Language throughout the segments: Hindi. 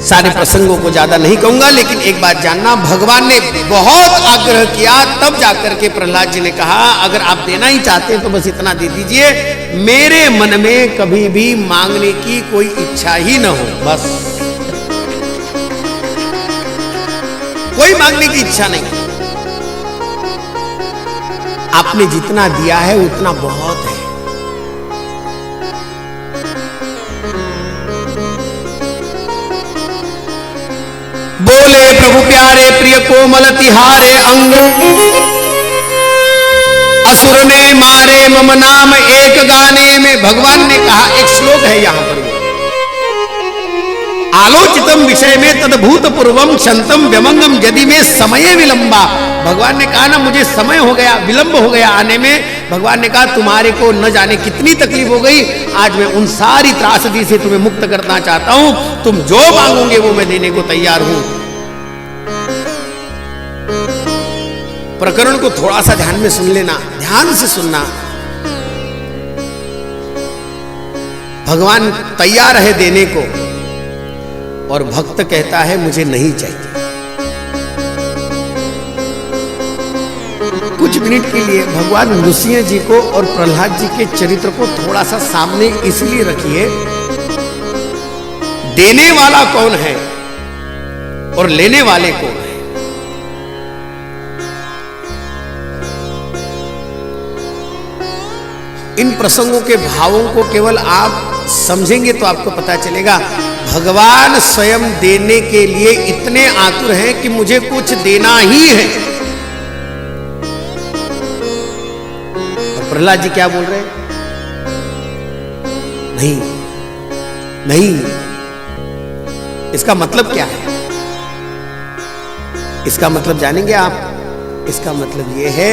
सारे प्रसंगों को ज्यादा नहीं कहूंगा, लेकिन एक बात जानना, भगवान ने बहुत आग्रह किया, तब जाकर के प्रहलाद जी ने कहा अगर आप देना ही चाहते हैं तो बस इतना दे दीजिए, मेरे मन में कभी भी मांगने की कोई इच्छा ही न हो, बस कोई मांगने की इच्छा नहीं। आपने जितना दिया है उतना बहुत है। बोले प्रभु प्यारे प्रिय कोमल तिहारे अंग, असुर ने मारे मम नाम एक गाने में। भगवान ने कहा, एक श्लोक है यहां पर, आलोचितम विषय में तदभूत पूर्वम क्षंतम व्यमंगम यदि में समय विलंबा। भगवान ने कहा ना मुझे समय हो गया, विलंब हो गया आने में। भगवान ने कहा तुम्हारे को न जाने कितनी तकलीफ हो गई, आज मैं उन सारी त्रासदी से तुम्हें मुक्त करना चाहता हूं, तुम जो मांगोगे वो मैं देने को तैयार हूं। प्रकरण को थोड़ा सा ध्यान में सुन लेना, ध्यान से सुनना। भगवान तैयार है देने को और भक्त कहता है मुझे नहीं चाहिए। कुछ मिनट के लिए भगवान नृसिंह जी को और प्रहलाद जी के चरित्र को थोड़ा सा सामने इसलिए रखिए, देने वाला कौन है और लेने वाले कौन है। इन प्रसंगों के भावों को केवल आप समझेंगे तो आपको पता चलेगा, भगवान स्वयं देने के लिए इतने आतुर हैं कि मुझे कुछ देना ही है। और प्रहलाद जी क्या बोल रहे हैं? नहीं नहीं। इसका मतलब क्या है? इसका मतलब जानेंगे आप? इसका मतलब यह है,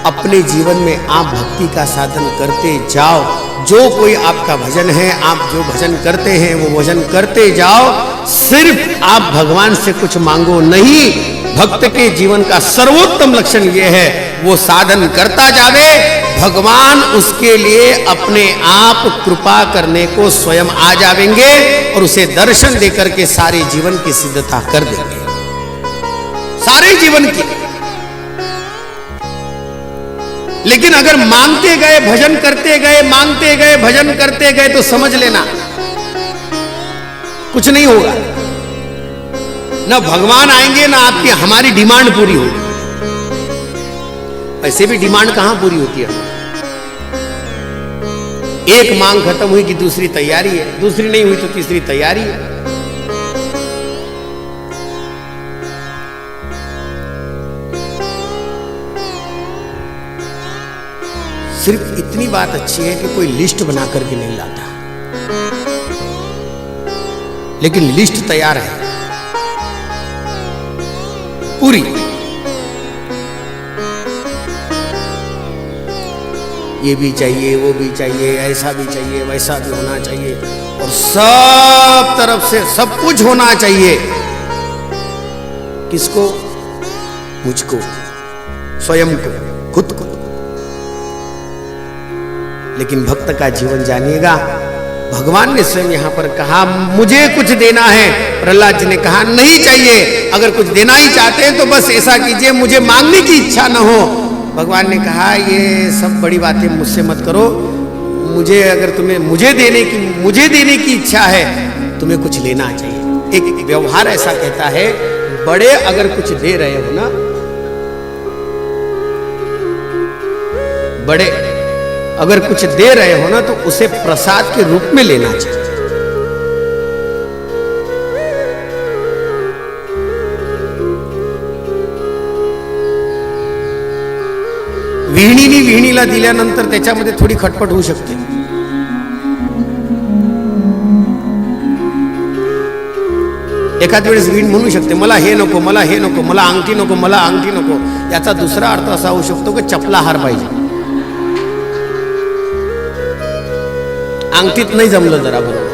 अपने जीवन में आप भक्ति का साधन करते जाओ। जो कोई आपका भजन है, आप जो भजन करते हैं वो भजन करते जाओ। सिर्फ आप भगवान से कुछ मांगो नहीं। भक्त के जीवन का सर्वोत्तम लक्षण यह है, वो साधन करता जावे, भगवान उसके लिए अपने आप कृपा करने को स्वयं आ जावेंगे और उसे दर्शन देकर के सारे जीवन की सिद्धता कर देंगे, सारे जीवन की। लेकिन अगर मांगते गए, भजन करते गए, मांगते गए, भजन करते गए, तो समझ लेना कुछ नहीं होगा। ना भगवान आएंगे, ना आपकी हमारी डिमांड पूरी होगी। ऐसे भी डिमांड कहां पूरी होती है? एक मांग खत्म हुई कि दूसरी तैयारी है, दूसरी नहीं हुई तो तीसरी तैयारी है। सिर्फ इतनी बात अच्छी है कि कोई लिस्ट बना करके नहीं लाता, लेकिन लिस्ट तैयार है पूरी। ये भी चाहिए, वो भी चाहिए, ऐसा भी चाहिए, वैसा भी होना चाहिए, और सब तरफ से सब कुछ होना चाहिए। किसको? मुझको, स्वयं को, खुद को। लेकिन भक्त का जीवन जानिएगा, भगवान ने स्वयं यहां पर कहा मुझे कुछ देना है। प्रहलाद जी ने कहा नहीं चाहिए, अगर कुछ देना ही चाहते हैं तो बस ऐसा कीजिए मुझे मांगने की इच्छा न हो। भगवान ने कहा ये सब बड़ी बातें मुझसे मत करो, मुझे अगर तुम्हें मुझे देने की इच्छा है, तुम्हें कुछ लेना चाहिए। एक व्यवहार ऐसा कहता है, बड़े अगर कुछ दे रहे हो ना, बड़े अगर कुछ दे रहे हो ना, तो उसे प्रसाद के रूप में लेना चाहिए। विहिणीनी विहिणीला दिल्यानंतर त्याच्यामध्ये थोडी खटपट होऊ शकते। एखाद वेळेस विहीण म्हणू शकते मला हे नको, मला हे नको, मला अंगठी नको, मला अंगठी नको। याचा दुसरा अर्थ असा होऊ शकतो की चपला हार पाहिजे, अंगठीत नाही जमलं जरा बरोबर।